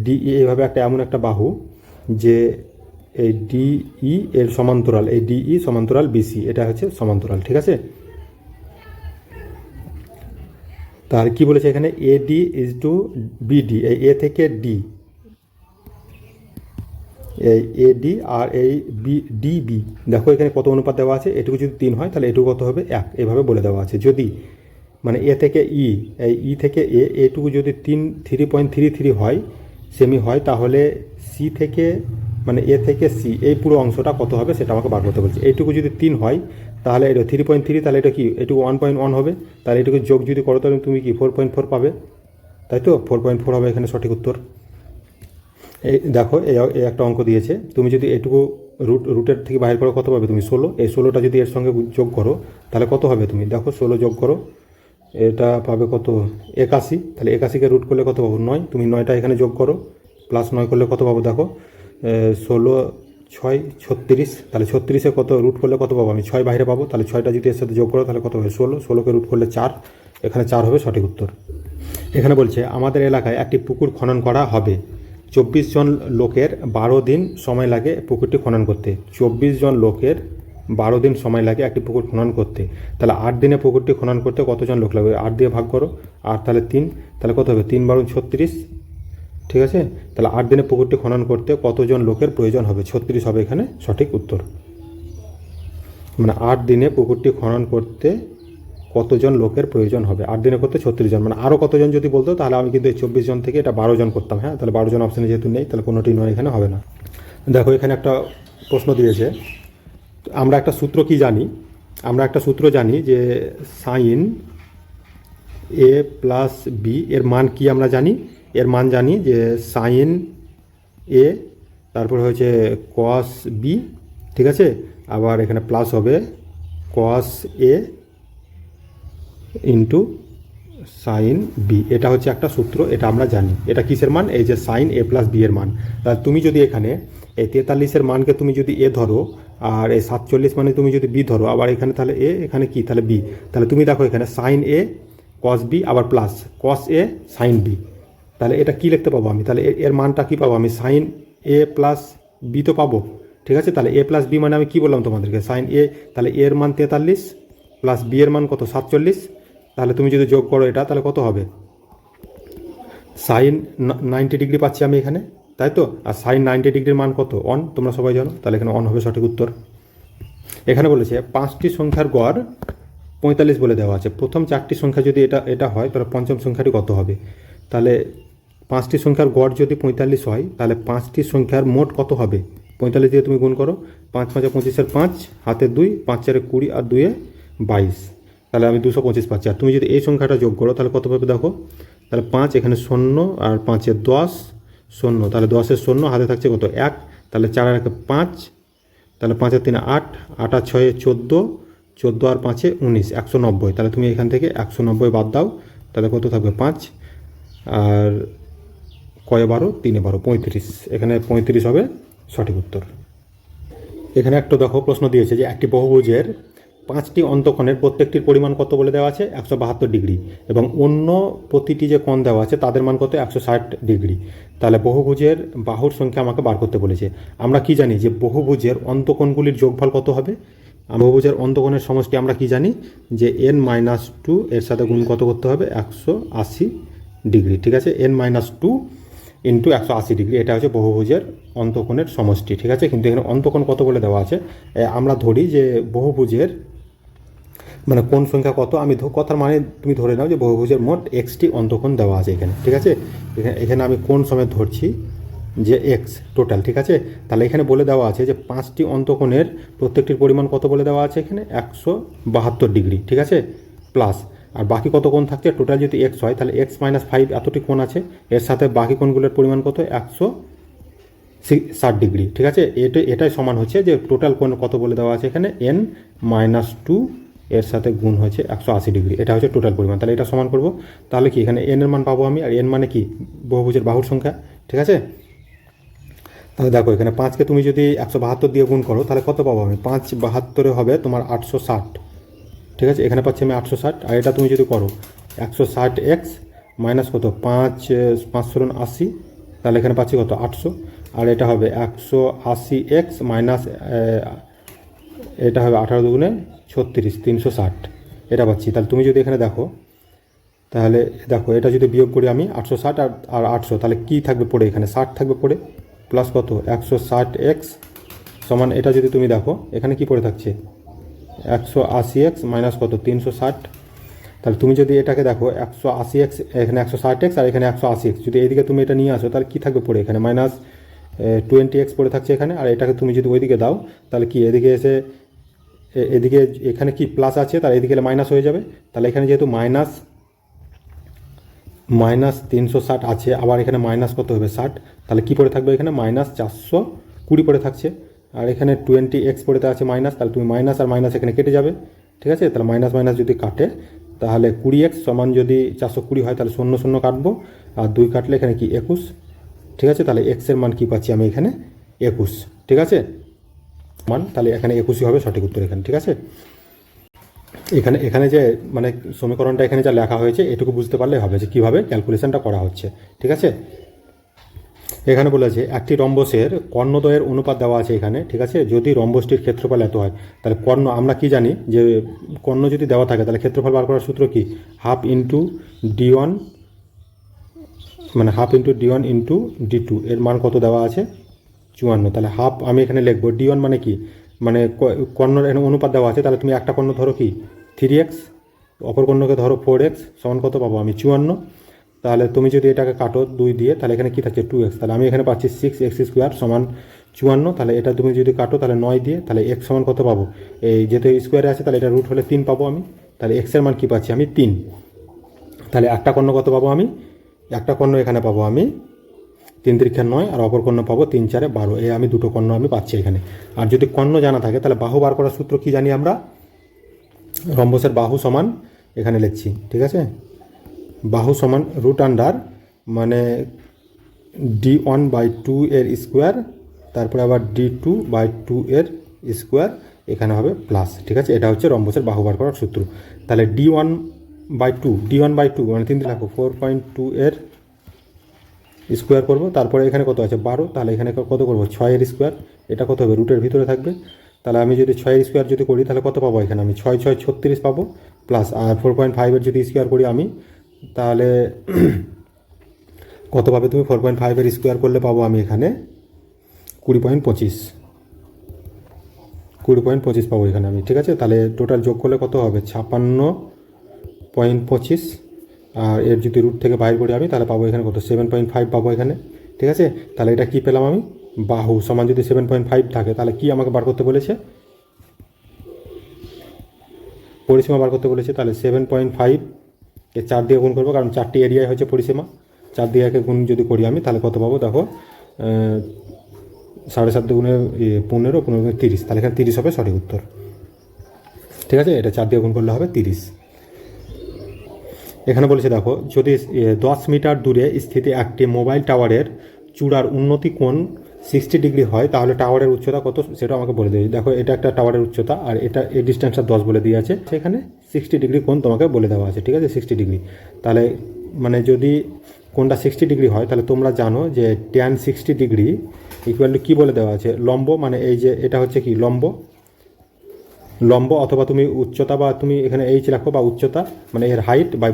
DE এইভাবে এমন একটা বাহু যে এই DE এর সমান্তরাল, এই DE সমান্তরাল BC, এটা হচ্ছে সমান্তরাল, ঠিক আছে। তাহলে কি বলেছে এখানে AD = BD, এই A থেকে D, এই AD আর এই DB, দেখো এখানে কত অনুপাত দেওয়া আছে, এটুকু যদি 3 হয় তাহলে এটুকু কত হবে 1, এভাবে বলে দেওয়া আছে। যদি মানে A থেকে E, এই E থেকে A এটুকু যদি 3.33 হয় সেমি হয়, তাহলে C থেকে মানে A থেকে C এই পুরো অংশটা কত হবে সেটা আমাকে বার করতে বলছে। এইটুকু যদি 3 হয় তাহলে এটা 3.3, তাহলে এটা কি এটুকু 1.1 হবে, তাহলে এটুকু যোগ যদি করো তাহলে তুমি কি 4.4 পাবে, তাই তো 4.4 হবে এখানে সঠিক উত্তর। এই দেখো এই একটা অঙ্ক দিয়েছে, তুমি যদি এটুকু রুটের থেকে বাইর করো কত পাবে তুমি 16, এই 16টা যদি এর সঙ্গে যোগ করো তাহলে কত হবে তুমি দেখো 16 যোগ করো, এটা পাবে কত 81, তাহলে 81কে রুট করলে কত পাবো 9, তুমি 9টা এখানে যোগ করো প্লাস 9 করলে কত পাবো দেখো 16 6 36, তাহলে 36-এ কত রুট করলে কত পাবো আমি 6 বাইরে পাবো, তাহলে 6টা যদি এর সাথে যোগ করো তাহলে কত হবে 16, 16কে রুট করলে 4, এখানে 4 হবে সঠিক উত্তর। এখানে বলছে আমাদের এলাকায় একটি পুকুর খনন করা হবে, 24 জন লোকের 12 দিন সময় লাগে পুকুরটি খনন করতে, 24 জন লোকের 12 দিন সময় লাগে একটি পুকুর খনন করতে, তাহলে 8 দিনে পুকুরটি খনন করতে কতজন লোক লাগবে 8 দিয়ে ভাগ করো, 8 তাহলে 3, তাহলে কত হবে 3 12 36, ঠিক আছে, তাহলে 8 দিনে পুকুরটি খনন করতে কতজন লোকের প্রয়োজন হবে 36 হবে এখানে সঠিক উত্তর। মানে 8 দিনে পুকুরটি খনন করতে কতজন লোকের প্রয়োজন হবে, 8 দিনে করতে 36 জন, মানে আরও কতজন যদি বলতো তাহলে আমি কিন্তু এই 24 জন থেকে এটা 12 জন করতাম, হ্যাঁ, তাহলে 12 জন অপশানে যেহেতু নেই তাহলে কোনোটি নয় এখানে হবে না। দেখো এখানে একটা প্রশ্ন দিয়েছে, আমরা একটা সূত্র কি জানি, আমরা একটা সূত্র জানি যে সাইন এ প্লাস বি এর মান কি আমরা জানি, এর মান জানি যে সাইন এ তারপর হচ্ছে কস বি, ঠিক আছে, আবার এখানে প্লাস হবে কস এ ইন্টু সাইন বি, এটা হচ্ছে একটা সূত্র, এটা আমরা জানি। এটা কিসের মান, এই যে সাইন এ প্লাস বি এর মান। তাহলে তুমি যদি এখানে এই 43-এর মানকে তুমি যদি এ ধরো আর এই 47 মানে তুমি যদি বি ধরো, আবার এখানে তাহলে এ, এখানে কি তাহলে বি, তাহলে তুমি দেখো এখানে সাইন এ কস বি আবার প্লাস কস এ সাইন বি, তাহলে এটা কি লিখতে পাবো আমি, তাহলে এর মানটা কি পাবো আমি সাইন এ প্লাস বি তো পাবো, ঠিক আছে, তাহলে এ প্লাস বি মানে আমি কি বললাম তোমাদেরকে সাইন এ, তাহলে এর মান 43 প্লাস বি এর মান কত 47, তাহলে তুমি যদি যোগ করো এটা তাহলে কত হবে সাইন 90 ডিগ্রি পাচ্ছি আমি এখানে, তাই তো, আর সাইন 90 ডিগ্রির মান কত 1, তোমরা সবাই জানো, তাহলে এখানে 1 হবে সঠিক উত্তর। এখানে বলেছে 5টি সংখ্যার গড় 45 বলে দেওয়া আছে, প্রথম 4টি সংখ্যা যদি এটা হয় তাহলে পঞ্চম সংখ্যাটি কত হবে, তাহলে 5টি সংখ্যার গড় যদি 45 হয় তাহলে 5টি সংখ্যার মোট কত হবে, 45 দিয়ে তুমি গুণ করো, 5 5 25-এর 5 হাতে 2, 5 4 20 আর 2 22, তাহলে আমি 225 পাচ্ছি, আর তুমি যদি এই সংখ্যাটা যোগ করো তাহলে কত পাবে দেখো, তাহলে 5 এখানে 0 আর 5-এ 10 0, তাহলে 10-এর 0 হাতে থাকছে কত 1, তাহলে 4 আর 5, তাহলে 5 আর 3 8, 8 আর 6 14, 14 আর 5-এ 19, 190, তাহলে তুমি এখান থেকে 190 বাদ দাও, তাহলে কত থাকবে 5, আর কয় 12 3 12 35, এখানে 35 হবে সঠিক উত্তর। এখানে একটা দেখো প্রশ্ন দিয়েছে যে একটি বহুভুজের 5টি অন্তঃকোণের প্রত্যেকটির পরিমাণ কত বলে দেওয়া আছে 172 ডিগ্রি, এবং অন্য প্রতিটি যে কোণ দেওয়া আছে তাদের মান কত 160 ডিগ্রি, তাহলে বহুভুজের বাহুর সংখ্যা আমাকে বার করতে বলেছে। আমরা কি জানি যে বহুভুজের অন্তঃকোণগুলির যোগফল কত হবে, বহুভুজের অন্তঃকোণের সমষ্টি আমরা কি জানি যে n-2 এর সাথে গুণ কত করতে হবে 180 ডিগ্রি, ঠিক আছে, n-2 ইন্টু 180 ডিগ্রি, এটা হচ্ছে বহুভুজের অন্তঃকোণের সমষ্টি, ঠিক আছে, কিন্তু এখানে অন্তঃকোণ কত বলে দেওয়া আছে, আমরা ধরি যে বহুভুজের মানে কোণ সংখ্যা কত, আমি কথার মানে তুমি ধরে নাও যে বহুভুজের মোট এক্সটি অন্তঃকোণ দেওয়া আছে এখানে, ঠিক আছে, এখানে আমি কোণ সমেত ধরছি যে এক্স টোটাল, ঠিক আছে, তাহলে এখানে বলে দেওয়া আছে যে 5টি অন্তঃকোণের প্রত্যেকটির পরিমাণ কত বলে দেওয়া আছে এখানে 172 ডিগ্রি, ঠিক আছে, প্লাস আর বাকি কত কোণ থাকছে টোটাল যদি এক্স হয় তাহলে x - 5 এতটি কোণ আছে, এর সাথে বাকি কোণগুলোর পরিমাণ কত 160 ডিগ্রি, ঠিক আছে, এটাই সমান হচ্ছে যে টোটাল কোণ কত বলে দেওয়া আছে এখানে n-2 এর সাথে গুণ হচ্ছে 180 ডিগ্রি, এটা হচ্ছে টোটাল পরিমাণ, তাহলে এটা সমান করব, তাহলে কি এখানে n এর মান পাবো আমি, আর n মানে কি বহুভুজের বাহুর সংখ্যা, ঠিক আছে, তাহলে দেখো এখানে 5কে তুমি যদি 172 দিয়ে গুণ করো তাহলে কত পাবো আমি 5 72 হবে তোমার 860, ঠিক আছে, এখানে পাচ্ছি আমি 860, আর এটা তুমি যদি করো 160x মাইনাস কত 5 5 80, তাহলে এখানে পাচ্ছি কত 800, আর এটা হবে 180x মাইনাস এটা হবে 18 দুগুণে 36 360, এটা পাচ্ছি, তাহলে তুমি যদি এখানে দেখো তাহলে দেখো এটা যদি বিয়োগ করি আমি 860 আর 800, তাহলে কি থাকবে পড়ে এখানে 60 থাকবে পড়ে, প্লাস কত 160x সমান এটা যদি তুমি দেখো এখানে কি পড়ে থাকছে 180x মাইনাস কত 360, তাহলে তুমি যদি এটাকে দেখো 180x এখানে 160x আর এখানে 180x, যদি এইদিকে তুমি এটা নিয়ে আসো তাহলে কি থাকবে পড়ে এখানে মাইনাস 20x পড়ে থাকছে এখানে, আর এটাকে তুমি যদি ওইদিকে দাও তাহলে কি এদিকে এসে এদিকে এখানে কি প্লাস আছে, তাহলে এদিকে মাইনাস হয়ে যাবে। তাহলে এখানে যেহেতু মাইনাস 360 আছে, আবার এখানে মাইনাস কত হবে 60, তাহলে কি পড়ে থাকবে এখানে -420 পড়ে থাকছে। আর এখানে 20x পড়ে আছে মাইনাস, তাহলে তুমি মাইনাস আর মাইনাস এখানে কেটে যাবে, ঠিক আছে। তাহলে মাইনাস মাইনাস যদি কাটে তাহলে 20x সমান যদি 420 হয় তাহলে 0 0 কাটবো, আর 2 কাটলে এখানে কি 21, ঠিক আছে। তাহলে x এর মান কি পাচ্ছি আমি এখানে 21, ঠিক আছে মান, তাহলে এখানে 21ই হবে সঠিক উত্তর এখানে, ঠিক আছে। এখানে যে মানে সমীকরণটা এখানে যা লেখা হয়েছে এটুকু বুঝতে পারলে হবে যে কীভাবে ক্যালকুলেশনটা করা হচ্ছে, ঠিক আছে। এখানে বলেছে একটি রম্বসের কর্ণদ্বয়ের অনুপাত দেওয়া আছে এখানে, ঠিক আছে। যদি রম্বসটির ক্ষেত্রফল এত হয়, তাহলে কর্ণ আমরা কি জানি যে কর্ণ যদি দেওয়া থাকে তাহলে ক্ষেত্রফল বার করার সূত্র কি, হাফ ইন্টু d1, মানে half into d1 into d2, এর মান কত দেওয়া আছে 54। তাহলে হাফ আমি এখানে লিখবো, d1 মানে কি, মানে কর্ণর এখানে অনুপাত দেওয়া আছে, তাহলে তুমি একটা কর্ণ ধরো কি 3x, অপর কর্ণকে ধরো 4x, সমান কত পাবো আমি 54। তাহলে তুমি যদি এটাকে কাটো 2 দিয়ে, তাহলে এখানে কি থাকছে 2x, তাহলে আমি এখানে পাচ্ছি 6x² সমান 54। তাহলে এটা তুমি যদি কাটো তাহলে 9 দিয়ে, তাহলে x সমান কত পাবো, এই যেহেতু স্কোয়ারে আছে তাহলে এটা রুট হলে 3 পাবো আমি, তাহলে x এর মান কি পাচ্ছি আমি 3। তাহলে একটা কর্ণ কত পাবো আমি, একটা কর্ণ এখানে পাবো আমি 3 × 9, আর অপর কর্ণ পাবো 3 × 4 12, এই আমি দুটো কর্ণ আমি পাচ্ছি এখানে। আর যদি কর্ণ জানা থাকে তাহলে বাহু বার করার সূত্র কি জানি আমরা, রম্বসের বাহু সমান এখানে লিখছি, ঠিক আছে। বাহু সমান রুট আন্ডার মানে d1/2 এর স্কোয়ার, তারপরে আবার d2/2 এর স্কোয়ার, এখানে হবে প্লাস, ঠিক আছে। এটা হচ্ছে রম্বসের বাহু বার করার সূত্র। তাহলে d1/2 মানে 3 দিয়ে রাখো 4.2 এর স্কোয়ার করবো, তারপরে এখানে কত আছে 12, তাহলে এখানে কত করবো 6 এর স্কোয়ার, এটা কত হবে রুটের ভিতরে থাকবে। তাহলে আমি যদি 6 এর স্কোয়ার যদি করি তাহলে কত পাবো এখানে আমি 6 6 36 পাবো, প্লাস আর 4.5 এর যদি স্কোয়ার করি আমি তাহলে কত পাবে তুমি 4.5 এর স্কোয়ার করলে পাবো আমি এখানে 20.25 পাবো এখানে আমি, ঠিক আছে। তাহলে টোটাল যোগ করলে কত হবে 56.25, আর এর যদি রুট থেকে বাইর করি আমি তাহলে পাবো এখানে কত 7.5 পাবো এখানে, ঠিক আছে। তাহলে এটা কি পেলাম আমি, বাহু সমান যদি 7.5 থাকে তাহলে কি আমাকে বার করতে বলেছে, পরিসীমা বার করতে বলেছে। তাহলে 7.5 এ 4 দিয়ে গুণ করবো, কারণ 4টি এরিয়ায় হচ্ছে পরিসীমা, 4 দিয়ে একে গুণ যদি করি আমি তাহলে কত পাবো দেখো 7.5 গুণে 15, 15 গুণে 30, তাহলে এখানে 30 হবে সঠিক উত্তর, ঠিক আছে। এটা 4 দিয়ে গুণ করলে হবে 30। এখানে বলেছে দেখো যদি 10 মিটার দূরে স্থিত একটি মোবাইল টাওয়ারের চূড়ার উন্নতি কোণ 60 ডিগ্রি হয়, তাহলে টাওয়ারের উচ্চতা কত সেটা আমাকে বলে দেবে। দেখো এটা একটা টাওয়ারের উচ্চতা, আর এটা এই ডিস্টেন্সটা 10 বলে দিয়ে আছে, সেখানে 60 ডিগ্রি কোণ তোমাকে বলে দেওয়া আছে, ঠিক আছে 60 ডিগ্রি। তাহলে মানে যদি কোণটা 60 ডিগ্রি হয় তাহলে তোমরা জানো যে tan 60 ডিগ্রি ইকুয়াল টু কী বলে দেওয়া আছে, লম্ব, মানে এই যে এটা হচ্ছে কি লম্ব, অথবা তুমি উচ্চতা, বা তুমি এখানে এইচ রাখো, বা উচ্চতা মানে এর হাইট বাই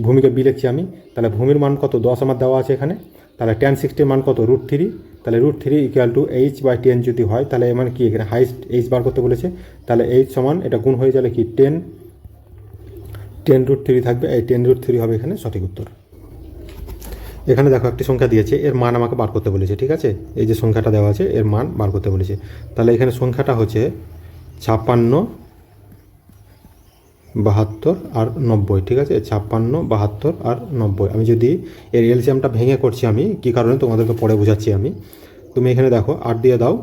ভূমিকে বি লিখছি আমি। তাহলে ভূমির মান কত 10 আমার দেওয়া আছে এখানে, তাহলে tan 60 মান কত √3, তাহলে √3 ইকুয়াল টু h/10 যদি হয় তাহলে মানে কি এখানে হাইস্ট এইচ বার করতে বলেছে, তাহলে এইচ সমান এটা গুণ হয়ে যাবে কি 10 √3 থাকবে, এই 10 √3 হবে এখানে সঠিক উত্তর। এখানে দেখো একটি সংখ্যা দিয়েছে, এর মান আমাকে বার করতে বলেছে, ঠিক আছে। এই যে সংখ্যাটা দেওয়া আছে এর মান বার করতে বলেছে, তাহলে এখানে সংখ্যাটা হচ্ছে 56, 72 আর 90, ঠিক আছে 56, 72 আর 90। আমি যদি এর এলসিএমটা ভেঙে করছি আমি, কী কারণে তোমাদেরকে পরে বোঝাচ্ছি আমি। তুমি এখানে দেখো 8 দিয়ে দাও,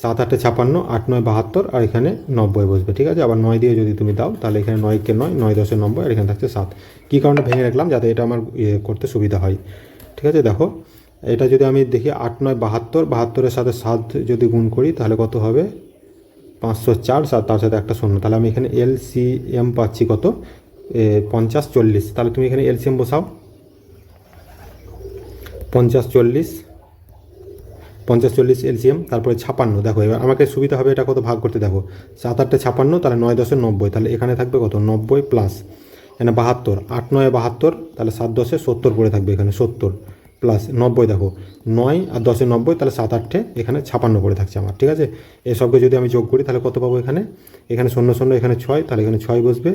7 8 56, 8 9 72, আর এখানে 90 বসবে, ঠিক আছে। আবার 9 দিয়ে যদি তুমি দাও তাহলে এখানে 9 কে 9, 9 10 90, আর এখানে থাকছে 7। কী কারণে ভেঙে রাখলাম, যাতে এটা আমার করতে সুবিধা হয়, ঠিক আছে। দেখো এটা যদি আমি দেখি 8 9 72, 72-এর সাথে 7 যদি গুণ করি তাহলে কত হবে 504, তার সাথে একটা শূন্য, তাহলে আমি এখানে এলসিএম পাচ্ছি কত 50 40। তাহলে তুমি এখানে এলসিএম বসাও 50 40 এলসিএম, তারপরে 56। দেখো এবার আমাকে সুবিধা হবে এটা কত ভাগ করতে, দেখো 7 8 56, তাহলে 9 10 90, তাহলে এখানে থাকবে কত 90 প্লাস এখানে 72, 8 9 72, তাহলে 7 10 70 পড়ে থাকবে এখানে 70 প্লাস 90, দেখো 9 আর 10 90, তাহলে 7 8 এখানে 56 পড়ে থাকছে আমার, ঠিক আছে। এসবকে যদি আমি যোগ করি তাহলে কত পাবো এখানে 0 0, এখানে 6, তাহলে এখানে 6 বসবে।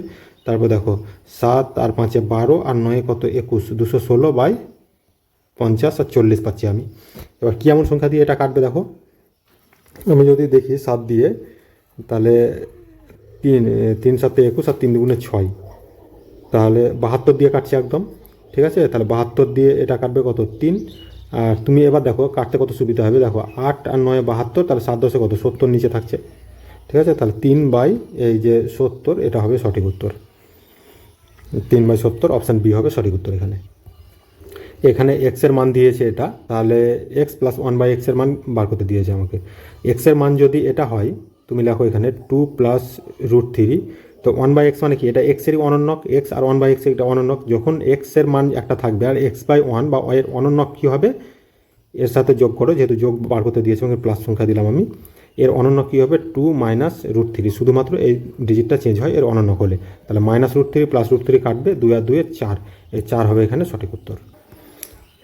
তারপর দেখো 7 আর 5 12, আর 9 কত 21, 216/50 আর 40 পাচ্ছি আমি। এবার কী এমন সংখ্যা দিয়ে এটা কাটবে, দেখো আমি যদি দেখি 7 দিয়ে তাহলে 3 7 21 আর 3 2 6, তাহলে 72 দিয়ে কাটছে একদম, ঠিক আছে। তাহলে 72 দিয়ে এটা কাটবে কত 3, আর তুমি এবার দেখো কাটতে কত সুবিধা হবে, দেখো 8 আর 9 72, তাহলে 7 10 কত 70 নিচে থাকছে, ঠিক আছে। তাহলে 3/70 এটা হবে সঠিক উত্তর, 3/70 অপশান বি হবে সঠিক উত্তর। এখানে এক্সের মান দিয়েছে এটা, তাহলে এক্স প্লাস 1/x এর মান বার করতে দিয়েছে আমাকে। এক্সের মান যদি এটা হয়, তুমি লেখো এখানে 2 + √3, তো 1/x মানে কি, এটা এক্সেরই অনন্যক, এক্স আর 1/x এটা অনন্যক। যখন এক্সের মান একটা থাকবে আর x/1 বা এর অনন্যক কী হবে, এর সাথে যোগ করো, যেহেতু যোগ বার করতে দিয়েছে এবং প্লাস সংখ্যা দিলাম আমি, এর অনন্যক কী হবে 2 - √3, শুধুমাত্র এই ডিজিটটা চেঞ্জ হয় এর অনন্যক হলে। তাহলে -√3 + √3 কাটবে, 2 আর 2 4, এই 4 হবে এখানে সঠিক উত্তর।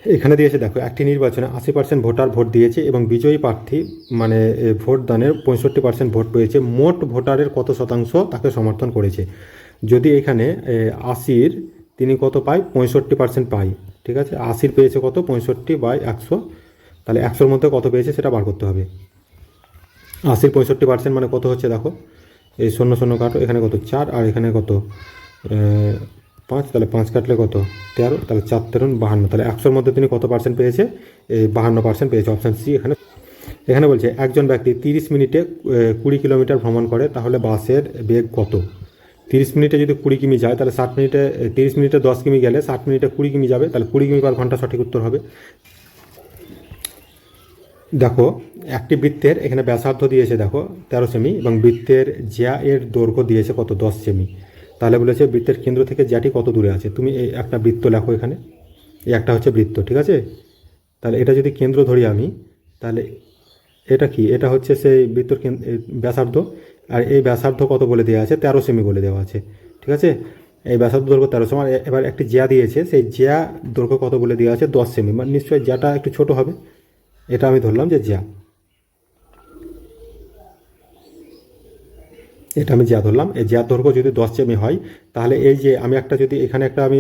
এখানে দিয়েছে দেখো, একটি নির্বাচনে 80% ভোটার ভোট দিয়েছে এবং বিজয়ী প্রার্থী মানে ভোট দানের 65% ভোট পেয়েছে, মোট ভোটারের কত শতাংশ তাকে সমর্থন করেছে। যদি এখানে 80-র তিনি কত পায়, 65% পায়, ঠিক আছে। 80-র পেয়েছে কত, 65/100, তাহলে 100-র মধ্যে কত পেয়েছে সেটা বার করতে হবে। 80-র 65% মানে কত হচ্ছে দেখো, এই 0 0 কাটো, এখানে কত 4 আর এখানে কত 5, তাহলে 5 কাটলে কত 13, তাহলে 4 13 52, তাহলে 100-র মধ্যে তিনি কত পার্সেন্ট পেয়েছে, এই 52% পেয়েছে, অপশান সি এখানে। এখানে বলছে একজন ব্যক্তি 30 মিনিটে 20 কিলোমিটার ভ্রমণ করে, তাহলে বাসের বেগ কত। 30 মিনিটে যদি 20 কিমি যায়, তাহলে 30 মিনিটে 10 কিমি গেলে 60 মিনিটে 20 কিমি যাবে, তাহলে 20 কিমি/ঘন্টা সঠিক উত্তর হবে। দেখো একটি বৃত্তের এখানে ব্যাসার্ধ দিয়েছে দেখো 13 সেমি এবং বৃত্তের জ্যা এর দৈর্ঘ্য দিয়েছে কত 10 সেমি। তাহলে বলেছে বৃত্তের কেন্দ্র থেকে জ্যাটি কত দূরে আছে। তুমি এই একটা বৃত্ত লেখো এখানে, এই একটা হচ্ছে বৃত্ত, ঠিক আছে। তাহলে এটা যদি কেন্দ্র ধরি আমি, তাহলে এটা কি, এটা হচ্ছে সেই বৃত্তর ব্যাসার্ধ, আর এই ব্যাসার্ধ কত বলে দেওয়া আছে 13 সেমি বলে দেওয়া আছে, ঠিক আছে। এই ব্যাসার্ধ দৈর্ঘ্য 13 সেমি, আর এবার একটি জ্যা দিয়েছে, সেই জ্যা দৈর্ঘ্য কত বলে দেওয়া আছে 10 সেমি, মানে নিশ্চয়ই জ্যাটা একটু ছোট হবে, এটা আমি ধরলাম যে জ্যা, এটা আমি জ্যা ধরলাম। এই জ্যার দৈর্ঘ্য যদি 10 সেমি হয়, তাহলে এই যে আমি একটা যদি এখানে একটা আমি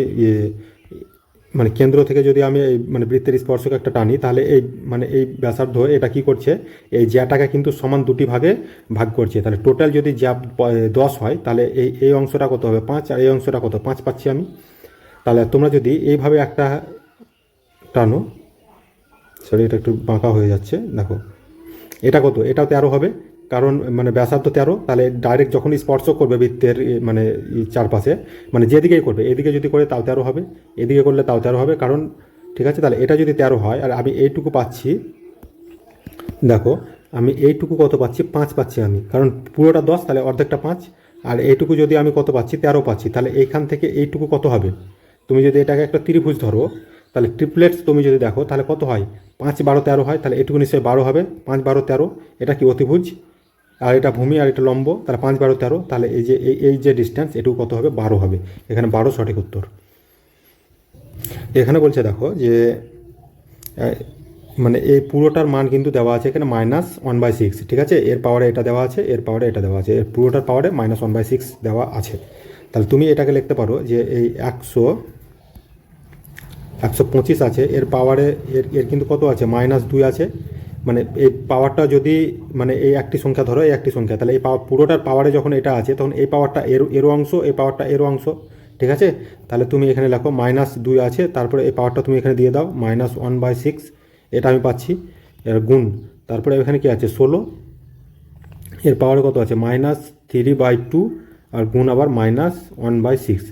মানে কেন্দ্র থেকে যদি আমি এই মানে বৃত্তের স্পর্শকে একটা টানি, তাহলে এই মানে এই ব্যাসার্ধ এটা কি করছে, এই জ্যাটাকে কিন্তু সমান দুটি ভাগে ভাগ করছে। তাহলে টোটাল যদি জ্যা 10 হয়, তাহলে এই অংশটা কত হবে 5, আর এই অংশটা কত 5 পাচ্ছি আমি। তাহলে তোমরা যদি এইভাবে একটা টানো, সরি এটা একটু বাঁকা হয়ে যাচ্ছে, দেখো এটা কত, এটাও 13 হবে, কারণ মানে ব্যাসার্ধ 13, তাহলে ডাইরেক্ট যখন স্পর্শ করবে বৃত্তের মানে চারপাশে, মানে যেদিকেই করবে, এদিকে যদি করে তাও 13 হবে, এদিকে করলে তাও 13 হবে, কারণ ঠিক আছে। তাহলে এটা যদি 13 হয় আর আমি এইটুকু পাচ্ছি, দেখো আমি এইটুকু কত পাচ্ছি 5 পাচ্ছি আমি, কারণ পুরোটা 10, তাহলে অর্ধেকটা 5, আর এইটুকু যদি আমি কত পাচ্ছি 13 পাচ্ছি, তাহলে এইখান থেকে এইটুকু কত হবে। তুমি যদি এটাকে একটা ত্রিভুজ ধরো, তাহলে ট্রিপলেটস তুমি যদি দেখো, তাহলে কত হয় 5 12 13 হয়, তাহলে এটুকু নিশ্চয়ই 12 হবে, 5 12 13, এটা কি অতিভুজ, আর এটা ভূমি আর এটা লম্ব, তাহলে 5 12 13, তাহলে এই যে ডিস্টেন্স এটুকু কত হবে 12 হবে, এখানে 12 সঠিক উত্তর। এখানে বলছে দেখো যে মানে এই পুরোটার মান কিন্তু দেওয়া আছে এখানে -1/6, ঠিক আছে। এর পাওয়ারে এটা দেওয়া আছে, এর পাওয়ারে এটা দেওয়া আছে, এর পুরোটার পাওয়ারে -1/6 দেওয়া আছে। তাহলে তুমি এটাকে লিখতে পারো যে এই 125 আছে, এর পাওয়ারে এর কিন্তু কত আছে -2 আছে, মানে এই পাওয়ারটা যদি মানে এই একটি সংখ্যা ধরো, এই একটি সংখ্যা, তাহলে এই পাওয়ার পুরোটার পাওয়ারে যখন এটা আছে, তখন এই পাওয়ারটা এরও অংশ, এই পাওয়ারটা এরও অংশ, ঠিক আছে। তাহলে তুমি এখানে লেখো -2 আছে, তারপরে এই পাওয়ারটা তুমি এখানে দিয়ে দাও -1/6, এটা আমি পাচ্ছি, এর গুণ, তারপরে এখানে কি আছে 16, এর পাওয়ারে কত আছে -3/2, আর গুণ আবার -1/6।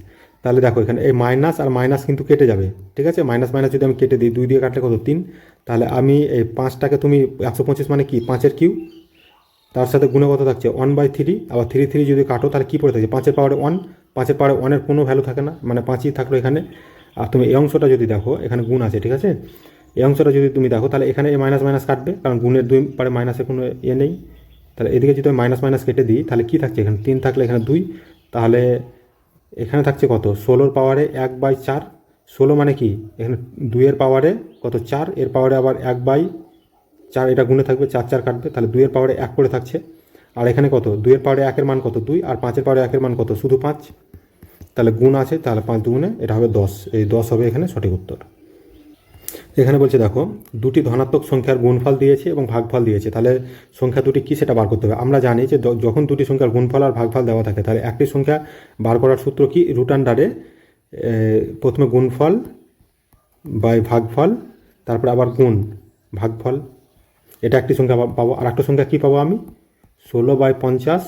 তাহলে দেখো এখানে এই মাইনাস আর মাইনাস কিন্তু কেটে যাবে, ঠিক আছে। মাইনাস মাইনাস যদি আমি কেটে দিই, 2 দিয়ে কাটলে কত 3, তাহলে আমি এই 5টাকে তুমি 125 মানে কি 5-এর কিউ, তার সাথে গুণে কত থাকছে 1/3, আবার 3 যদি কাটো তাহলে কী পড়ে থাকছে 5-এর পাওয়ারে 1, 5-এর পাওয়ারে 1-এর কোনো ভ্যালু থাকে না, মানে 5ই থাকলো এখানে। আর তুমি এই অংশটা যদি দেখো, এখানে গুণ আছে, ঠিক আছে। এই অংশটা যদি তুমি দেখো, তাহলে এখানে এই মাইনাস মাইনাস কাটবে, কারণ গুণের 2 পারে মাইনাসের কোনো নেই। তাহলে এদিকে যদি আমি মাইনাস মাইনাস কেটে দিই, তাহলে কী থাকছে এখানে 3 থাকলে এখানে 2, তাহলে এখানে থাকছে কত 16-র পাওয়ারে 1/4, 16 মানে কি এখানে 2-এর পাওয়ারে কত 4, এর পাওয়ারে আবার 1/4, এটা গুণে থাকবে, 4 4 কাটবে, তাহলে 2-এর পাওয়ারে 1 করে থাকছে। আর এখানে কত 2-এর পাওয়ারে 1-এর মান কত 2, আর 5-এর পাওয়ারে 1-এর মান কত শুধু 5, তাহলে গুণ আছে, তাহলে 5 2 গুণে এটা হবে 10, এই 10 হবে এখানে সঠিক উত্তর। এখানে বলছে দেখো দুটি ধনাত্মক সংখ্যার গুণফল দিয়েছে এবং ভাগফল দিয়েছে, তাহলে সংখ্যা দুটি কী সেটা বার করতে হবে। আমরা জানি যে যখন দুটি সংখ্যার গুণফল আর ভাগফল দেওয়া থাকে তাহলে একটি সংখ্যা বার করার সূত্র কি, রুট আন্ডারে প্রথমে গুণফল বাই ভাগফল, তারপরে আবার গুণ ভাগফল, এটা একটি সংখ্যা পাবো। আর একটা সংখ্যা কী পাবো আমি, 16/50,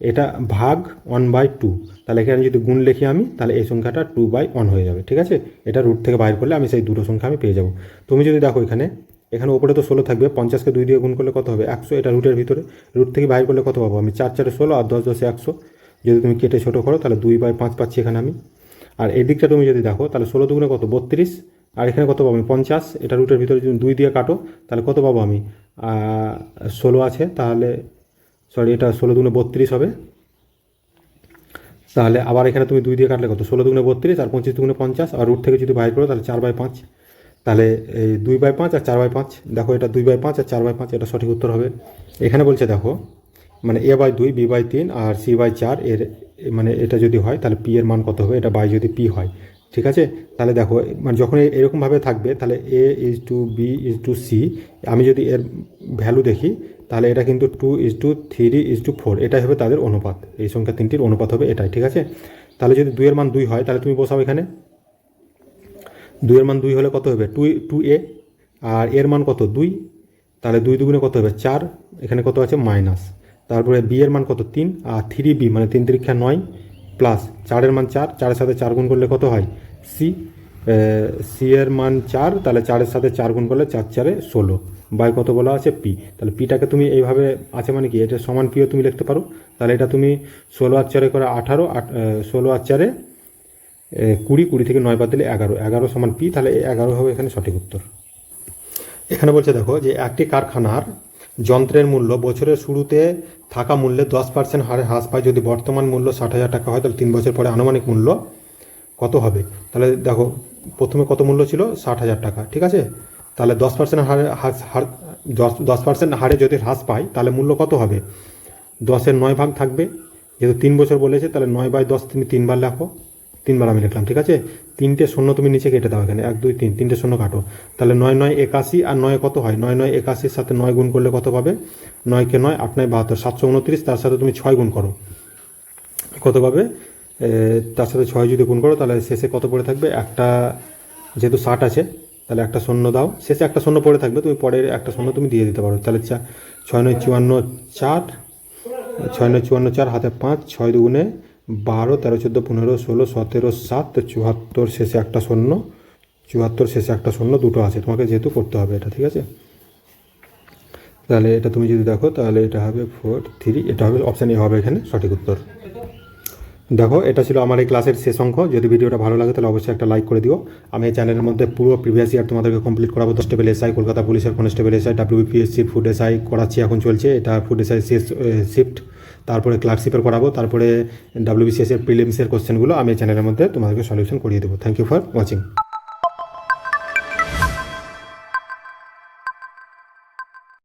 এটা ভাগ 1/2, তাহলে এখানে যদি গুণ লিখি আমি তাহলে এই সংখ্যাটা 2/1 হয়ে যাবে। ঠিক আছে, এটা রুট থেকে বাইর করলে আমি সেই দুটো সংখ্যা আমি পেয়ে যাবো। তুমি যদি দেখো এখানে ওপরে তো 16 থাকবে, 50কে 2 দিয়ে গুণ করলে কত হবে 100, এটা রুটের ভিতরে, রুট থেকে বাইর করলে কত পাবো আমি, 4 4 16 আর 10 10 100, যদি তুমি কেটে ছোটো করো তাহলে 2/5 পাচ্ছি এখানে আমি। আর এই দিকটা তুমি যদি দেখো তাহলে 16 দুগুণে কত 32, আর এখানে কত পাবো আমি 50, এটা রুটের ভিতরে যদি 2 দিয়ে কাটো তাহলে কত পাবো আমি 16 আছে, তাহলে সরি এটা 16 দুগুণে 32 হবে। তাহলে আবার এখানে তুমি 2 দিয়ে কাটলে কত, 16 দুগুণে 32 আর 25 দুগুণে 50, আর রুট থেকে যদি বাইর করো তাহলে 4/5, তাহলে এই 2/5 আর 4/5, দেখো এটা 2/5 আর 4/5, এটা সঠিক উত্তর হবে। এখানে বলছে দেখো মানে a/2 b/3 আর c/4 এর মানে এটা যদি হয় তাহলে p এর মান কত হবে, এটা বাই যদি p হয়। ঠিক আছে, তাহলে দেখো মানে যখন এরকমভাবে থাকবে তাহলে a/b/c, আমি যদি এর ভ্যালু দেখি তাহলে এটা কিন্তু 2:3:4, এটাই হবে তাদের অনুপাত, এই সংখ্যা তিনটির অনুপাত হবে এটাই। ঠিক আছে, তাহলে যদি 2 এর মান 2 হয় তাহলে তুমি বসাও এখানে 2 এর মান 2 হলে কত হবে 2a, আর এর মান কত 2, তাহলে 2 দুগুণে কত হবে 4, এখানে কত আছে মাইনাস, তারপরে b এর মান কত 3, আর 3b মানে 3 3 9 প্লাস 4 এর মান 4, 4 এর সাথে 4 গুণ করলে কত হয় c এর মান 4, তাহলে 4 এর সাথে 4 গুণ করলে 4 4 16 বাই কত বলা আছে p, তাহলে পিটাকে তুমি এইভাবে আছে মানে কি এটা সমান পিও তুমি লিখতে পারো। তাহলে এটা তুমি 16 আর 4 করে 18, 16 আর 4 20, 20 থেকে 9 বাদ দিলে 11, 11 সমান পি, তাহলে 11 হবে এখানে সঠিক উত্তর। এখানে বলছে দেখো যে একটি কারখানার যন্ত্রের মূল্য বছরের শুরুতে থাকা মূল্যে 10% হারে হ্রাস পায়, যদি বর্তমান মূল্য 60,000 টাকা হয় তাহলে 3 বছর পরে আনুমানিক মূল্য কত হবে। তাহলে দেখো প্রথমে কত মূল্য ছিল 60,000 টাকা, ঠিক আছে, তাহলে 10% হারে 10% হারে যদি হ্রাস পায় তাহলে মূল্য কত হবে, 10-এর 9 ভাগ থাকবে, যেহেতু 3 বছর বলেছে তাহলে 9/10 তুমি 3 বার লেখো, 3 বার আমি লিখলাম। ঠিক আছে, 3টে শূন্য তুমি নিচে কেটে দাও, এখানে 1 2 3, 3টে শূন্য কাটো, তাহলে 9 9 81, আর 9 কত হয় 9 9 81-র সাথে 9 গুণ করলে কত পাবে, 9 কে 9 8 9 72, 729, তার সাথে তুমি 6 গুণ করো কত পাবে, তার সাথে 6 যদি গুণ করো তাহলে শেষে কত পড়ে থাকবে, একটা যেহেতু 60 আছে তাহলে একটা শূন্য দাও, শেষে একটা শূন্য পড়ে থাকবে, তুমি পরে একটা শূন্য তুমি দিয়ে দিতে পারো, তাহলে 6 9 54 4, 6 9 54 4, হাতে 5, 6 দুগুণে 12, 13 14 15 16 17 7, 74, শেষে একটা শূন্য, 74 শেষে একটা শূন্য, দুটো আছে তোমাকে যেহেতু করতে হবে এটা। ঠিক আছে, তাহলে এটা তুমি যদি দেখো তাহলে এটা হবে 4 3, এটা হবে অপশান এ হবে এখানে সঠিক উত্তর। দেখো এটা ছিল আমার এই ক্লাসের শেষ অঙ্ক। যদি ভিডিওটা ভালো লাগে তাহলে অবশ্যই একটা লাইক করে দিও। আমি এই চ্যানেলের মধ্যে পুরো প্রিভিয়াস ইয়ার তোমাদেরকে কমপ্লিট করাবো। কনস্টেবল এসআই, কলকাতা পুলিশের constable SI, WBPSC food SI করাচ্ছি, এখন চলছে এটা ফুড এসআই শেষ শিফট, তারপরে ক্লার্কশিপের করাবো, তারপরে WBCS এর প্রিলিমসের কোশ্চেনগুলো আমি এই চ্যানেলের মধ্যে তোমাদেরকে সলিউশন করিয়ে দেবো। Thank you for watching.